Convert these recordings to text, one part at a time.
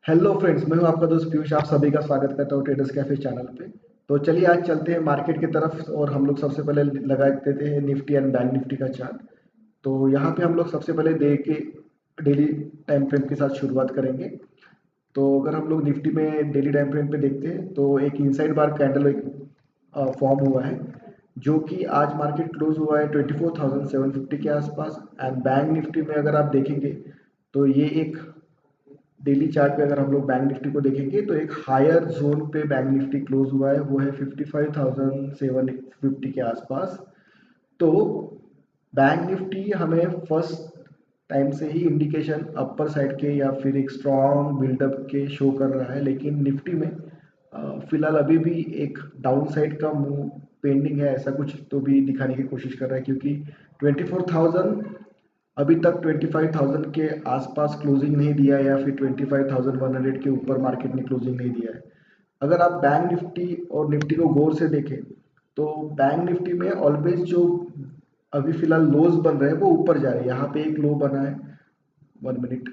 Hello friends, मैं हूं आपका दोस्त पीयूष। आप सभी का स्वागत करता हूं ट्रेडर्स कैफे चैनल पे। तो चलिए आज चलते हैं मार्केट की तरफ और हम लोग सबसे पहले लगा देते हैं निफ्टी एंड बैंक निफ्टी का चार्ट। तो यहाँ पे हम लोग सबसे पहले डे के डेली टाइम फ्रेम के साथ शुरुआत करेंगे। तो अगर हम लोग निफ्टी में डेली टाइम फ्रेम पे देखते हैं तो एक इनसाइड बार कैंडल एक फॉर्म हुआ है, जो कि आज मार्केट क्लोज हुआ है 24,750 के आसपास। एंड बैंक निफ्टी में अगर आप देखेंगे तो ये एक डेली चार्ट पे अगर हम लोग बैंक निफ्टी को देखेंगे तो एक हायर जोन पे बैंक निफ्टी क्लोज हुआ है, वो है 55,750 के आसपास। तो बैंक निफ्टी हमें फर्स्ट टाइम से ही इंडिकेशन अपर साइड के या फिर एक स्ट्रॉन्ग बिल्डअप के शो कर रहा है, लेकिन निफ्टी में फिलहाल अभी भी एक डाउन साइड का मूव पेंडिंग है, ऐसा कुछ तो भी दिखाने की कोशिश कर रहा है, क्योंकि 24,000 अभी तक 25,000 के आसपास क्लोजिंग नहीं दिया है या फिर 25,100 के ऊपर मार्केट ने क्लोजिंग नहीं दिया है। अगर आप बैंक निफ्टी और निफ्टी को गौर से देखें तो बैंक निफ्टी में ऑलवेज जो अभी फिलहाल लोज बन रहे हैं वो ऊपर जा रहे हैं। यहाँ पे एक लो बना है, 1 मिनट,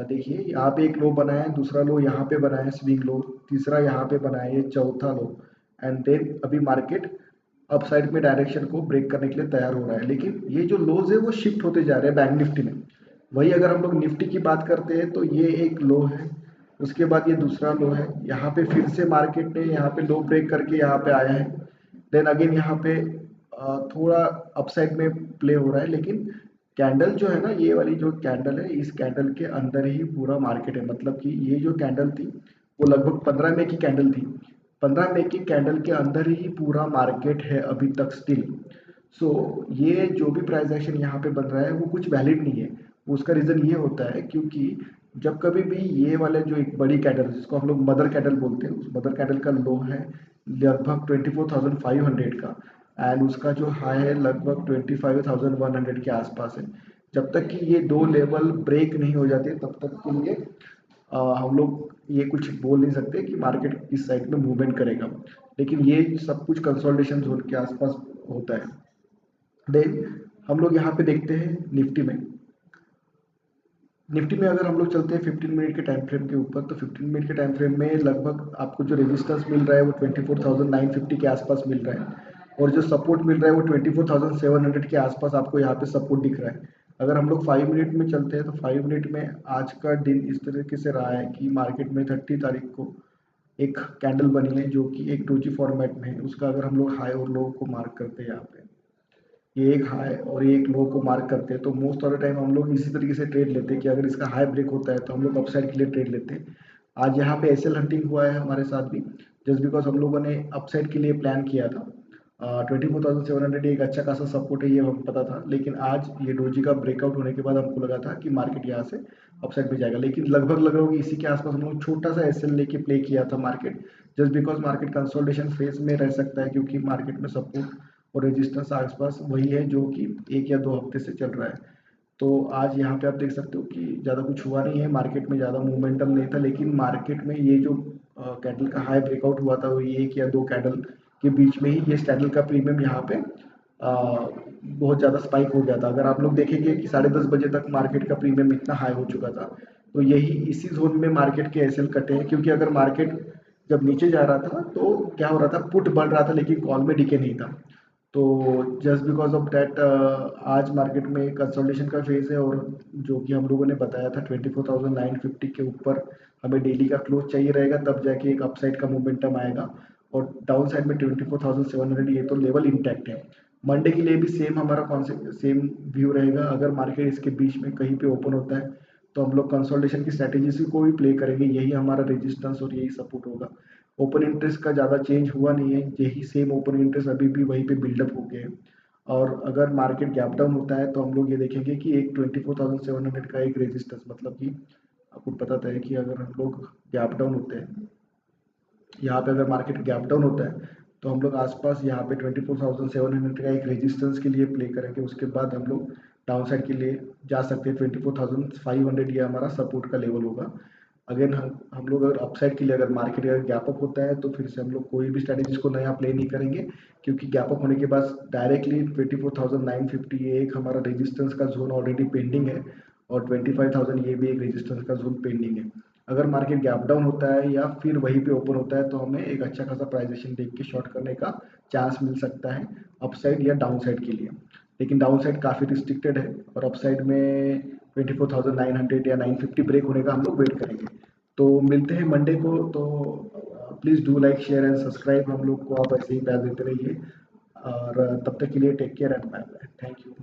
देखिए यहाँ पे एक लो बना है, दूसरा लो यहाँ पे बना है स्विंग लो, तीसरा यहाँ पे बना है, ये चौथा लो। एंड देन अभी मार्केट अपसाइड में डायरेक्शन को ब्रेक करने के लिए तैयार हो रहा है, लेकिन ये जो लोज है वो शिफ्ट होते जा रहे हैं बैंक निफ्टी में। वही अगर हम लोग निफ्टी की बात करते हैं तो ये एक लो है, उसके बाद ये दूसरा लो है, यहाँ पे फिर से मार्केट ने यहाँ पे लो ब्रेक करके यहाँ पे आया है। देन अगेन यहाँ पे थोड़ा अपसाइड में प्ले हो रहा है, लेकिन कैंडल जो है ना, ये वाली जो कैंडल है, इस कैंडल के अंदर ही पूरा मार्केट है। मतलब कि ये जो कैंडल थी वो लगभग 15 मई की कैंडल थी। 15 मई की कैंडल के अंदर ही पूरा मार्केट है अभी तक स्टिल। सो ये जो भी प्राइस एक्शन यहाँ पे बन रहा है वो कुछ वैलिड नहीं है। उसका रीज़न ये होता है क्योंकि जब कभी भी ये वाले जो एक बड़ी कैंडल जिसको हम लोग मदर कैंडल बोलते हैं, उस मदर कैंडल का लो है लगभग 24,500 का, एंड उसका जो हाई है लगभग 25,100 के आसपास है। जब तक कि ये दो लेवल ब्रेक नहीं हो जाते तब तक के लिए हम लोग ये कुछ बोल नहीं सकते कि मार्केट किस साइड में मूवमेंट करेगा, लेकिन ये सब कुछ कंसोलिडेशन जोन के आसपास होता है। देन हम लोग यहाँ पे देखते हैं निफ्टी में। निफ्टी में अगर हम लोग चलते हैं 15 मिनट के टाइम फ्रेम के ऊपर, तो 15 मिनट के टाइम फ्रेम में लगभग आपको जो रेजिस्टेंस मिल रहा है वो 24,950 के आसपास मिल रहा है, और जो सपोर्ट मिल रहा है वो 24,700 के आसपास आपको यहाँ पे सपोर्ट दिख रहा है। अगर हम लोग 5 मिनट में चलते हैं तो 5 मिनट में आज का दिन इस तरीके से रहा है कि मार्केट में 30 तारीख को एक कैंडल बनी है जो कि एक डोजी फॉर्मेट में है। उसका अगर हम लोग हाई और लो को मार्क करते हैं, यहाँ पे ये एक हाई और ये एक लो को मार्क करते हैं, तो मोस्ट ऑफ द टाइम हम लोग इसी तरीके से ट्रेड लेते हैं कि अगर इसका हाई ब्रेक होता है तो हम लोग अपसाइड के लिए ट्रेड लेते हैं। आज यहाँ पे एसएल हंटिंग हुआ है हमारे साथ भी, जस्ट बिकॉज हम लोगों ने अपसाइड के लिए प्लान किया था। 24,700 एक अच्छा खासा सपोर्ट है, ये हमें पता था, लेकिन आज ये डोजी का ब्रेकआउट होने के बाद हमको लगा था कि मार्केट यहाँ से अपसाइड में जाएगा, लेकिन लगभग लगभग इसी के आसपास हम लोग छोटा सा एसएल लेके प्ले किया था market. Just because market consolidation phase में रह सकता है, क्योंकि मार्केट में सपोर्ट और रेजिस्टेंस आसपास वही है जो कि 1 या 2 हफ्ते से चल रहा है। तो आज यहाँ पे आप देख सकते हो कि ज़्यादा कुछ हुआ नहीं है, मार्केट में ज़्यादा मोमेंटम नहीं था, लेकिन मार्केट में ये जो कैंडल का हाई ब्रेकआउट हुआ था वो ये 1 या 2 कैंडल के बीच में ही ये कैंडल का प्रीमियम यहाँ पे बहुत ज़्यादा स्पाइक हो गया था। अगर आप लोग देखेंगे कि 10:30 बजे तक मार्केट का प्रीमियम इतना हाई हो चुका था, तो यही इसी जोन में मार्केट के एसएल कटे हैं, क्योंकि अगर मार्केट जब नीचे जा रहा था तो क्या हो रहा था, पुट बढ़ रहा था लेकिन कॉल में डीके नहीं था। तो जस्ट बिकॉज ऑफ दैट आज मार्केट में कंसोलिडेशन का फेज है, और जो कि हम लोगों ने बताया था 24,950 के ऊपर हमें डेली का क्लोज चाहिए रहेगा, तब जाके एक अपसाइड का मोमेंटम आएगा। और डाउन साइड में 24,700 ये तो लेवल इंटैक्ट है। मंडे के लिए भी सेम हमारा कॉन्सेप्ट सेम व्यू रहेगा। अगर मार्केट इसके बीच में कहीं पे ओपन होता है तो हम लोग कंसोलिडेशन की स्ट्रैटेजीज को भी प्ले करेंगे, यही हमारा रेजिस्टेंस और यही सपोर्ट होगा। ओपन इंटरेस्ट का ज़्यादा चेंज हुआ नहीं है, यही सेम ओपन इंटरेस्ट अभी भी वहीं पे बिल्डअप हो गए हैं। और अगर मार्केट गैप डाउन होता है तो हम लोग ये देखेंगे कि एक 24,700 का एक रेजिस्टेंस, मतलब कि आपको पता है कि अगर हम लोग गैप डाउन होते हैं, यहाँ पे अगर मार्केट गैप डाउन होता है तो हम लोग आसपास यहाँ पे 24,700 का एक रेजिस्टेंस के लिए प्ले करेंगे। उसके बाद हम लोग डाउन साइड के लिए जा सकते हैं, 24,500 ये हमारा सपोर्ट का लेवल होगा। अगेन हम लोग अगर अपसाइड के लिए अगर मार्केट अगर गैप अप होता है तो फिर से हम लोग कोई भी स्ट्रैटेजीज को नया प्ले नहीं करेंगे, क्योंकि गैप अप होने के बाद डायरेक्टली 24,950 ये एक हमारा रेजिस्टेंस का जोन ऑलरेडी पेंडिंग है, और 25,000 ये भी एक रेजिस्टेंस का जोन पेंडिंग है। अगर मार्केट गैप डाउन होता है या फिर वहीं पे ओपन होता है तो हमें एक अच्छा खासा प्राइजेशन देख के शॉर्ट करने का चांस मिल सकता है अपसाइड या डाउन साइड के लिए। लेकिन डाउन साइड काफ़ी रिस्ट्रिक्टेड है और अपसाइड में 24,900 या 950 ब्रेक होने का हम लोग वेट करेंगे। तो मिलते हैं मंडे को। तो please do like share and subscribe. हम लोग को आप ऐसे ही प्यार देते रहिए और तब तक के लिए take care and bye bye. Thank you.